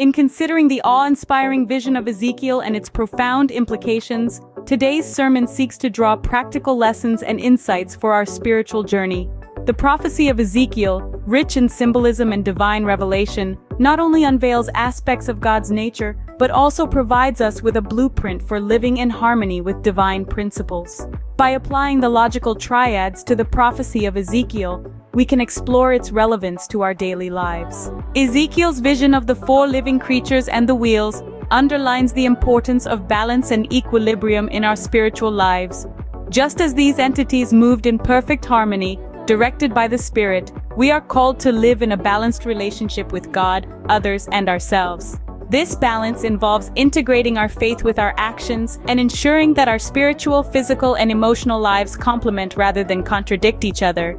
In considering the awe-inspiring vision of Ezekiel and its profound implications, today's sermon seeks to draw practical lessons and insights for our spiritual journey. The prophecy of Ezekiel, rich in symbolism and divine revelation, not only unveils aspects of God's nature, but also provides us with a blueprint for living in harmony with divine principles. By applying the logical triads to the prophecy of Ezekiel, we can explore its relevance to our daily lives. Ezekiel's vision of the four living creatures and the wheels underlines the importance of balance and equilibrium in our spiritual lives. Just as these entities moved in perfect harmony, directed by the Spirit, we are called to live in a balanced relationship with God, others, and ourselves. This balance involves integrating our faith with our actions and ensuring that our spiritual, physical, and emotional lives complement rather than contradict each other.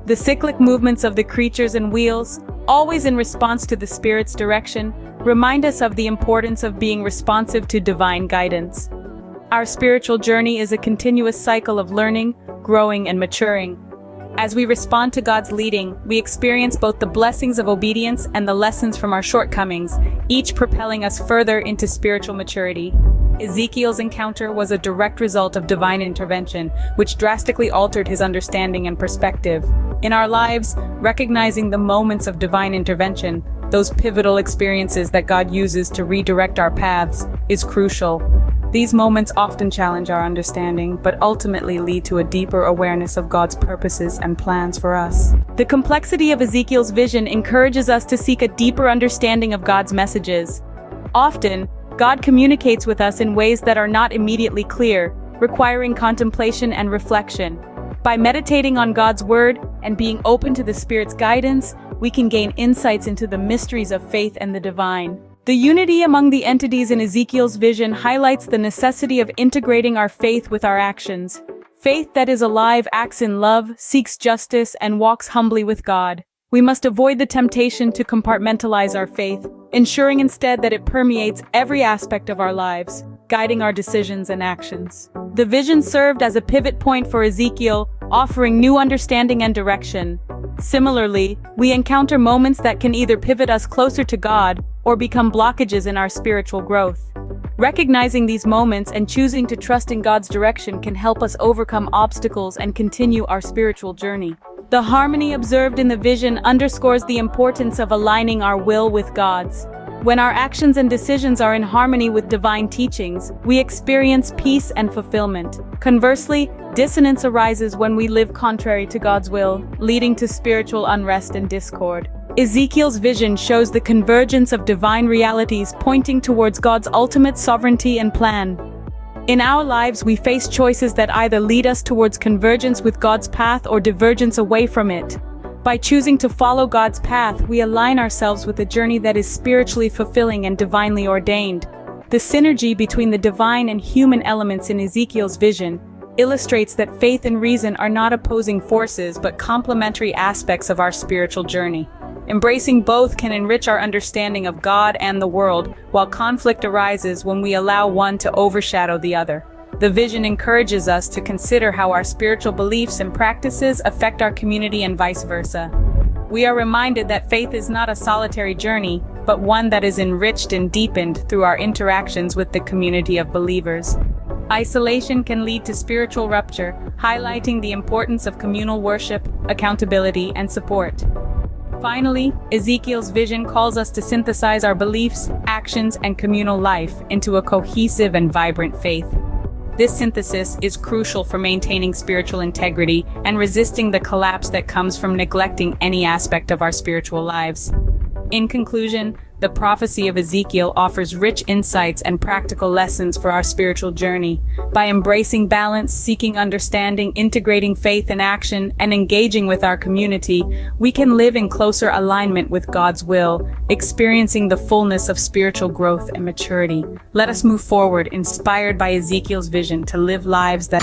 The cyclic movements of the creatures and wheels, always in response to the Spirit's direction, remind us of the importance of being responsive to divine guidance. Our spiritual journey is a continuous cycle of learning, growing, and maturing. As we respond to God's leading, we experience both the blessings of obedience and the lessons from our shortcomings, each propelling us further into spiritual maturity. Ezekiel's encounter was a direct result of divine intervention, which drastically altered his understanding and perspective. In our lives, recognizing the moments of divine intervention, those pivotal experiences that God uses to redirect our paths, is crucial. These moments often challenge our understanding, but ultimately lead to a deeper awareness of God's purposes and plans for us. The complexity of Ezekiel's vision encourages us to seek a deeper understanding of God's messages. Often, God communicates with us in ways that are not immediately clear, requiring contemplation and reflection. By meditating on God's word and being open to the Spirit's guidance, we can gain insights into the mysteries of faith and the divine. The unity among the entities in Ezekiel's vision highlights the necessity of integrating our faith with our actions. Faith that is alive acts in love, seeks justice, and walks humbly with God. We must avoid the temptation to compartmentalize our faith, ensuring instead that it permeates every aspect of our lives, guiding our decisions and actions. The vision served as a pivot point for Ezekiel, offering new understanding and direction. Similarly, we encounter moments that can either pivot us closer to God or become blockages in our spiritual growth. Recognizing these moments and choosing to trust in God's direction can help us overcome obstacles and continue our spiritual journey. The harmony observed in the vision underscores the importance of aligning our will with God's. When our actions and decisions are in harmony with divine teachings, we experience peace and fulfillment. Conversely, dissonance arises when we live contrary to God's will, leading to spiritual unrest and discord. Ezekiel's vision shows the convergence of divine realities pointing towards God's ultimate sovereignty and plan. In our lives, we face choices that either lead us towards convergence with God's path or divergence away from it. By choosing to follow God's path, we align ourselves with a journey that is spiritually fulfilling and divinely ordained. The synergy between the divine and human elements in Ezekiel's vision illustrates that faith and reason are not opposing forces but complementary aspects of our spiritual journey. Embracing both can enrich our understanding of God and the world, while conflict arises when we allow one to overshadow the other. The vision encourages us to consider how our spiritual beliefs and practices affect our community and vice versa. We are reminded that faith is not a solitary journey, but one that is enriched and deepened through our interactions with the community of believers. Isolation can lead to spiritual rupture, highlighting the importance of communal worship, accountability, and support. Finally, Ezekiel's vision calls us to synthesize our beliefs, actions, and communal life into a cohesive and vibrant faith. This synthesis is crucial for maintaining spiritual integrity and resisting the collapse that comes from neglecting any aspect of our spiritual lives. In conclusion, the prophecy of Ezekiel offers rich insights and practical lessons for our spiritual journey. By embracing balance, seeking understanding, integrating faith and action, and engaging with our community, we can live in closer alignment with God's will, experiencing the fullness of spiritual growth and maturity. Let us move forward, inspired by Ezekiel's vision, to live lives that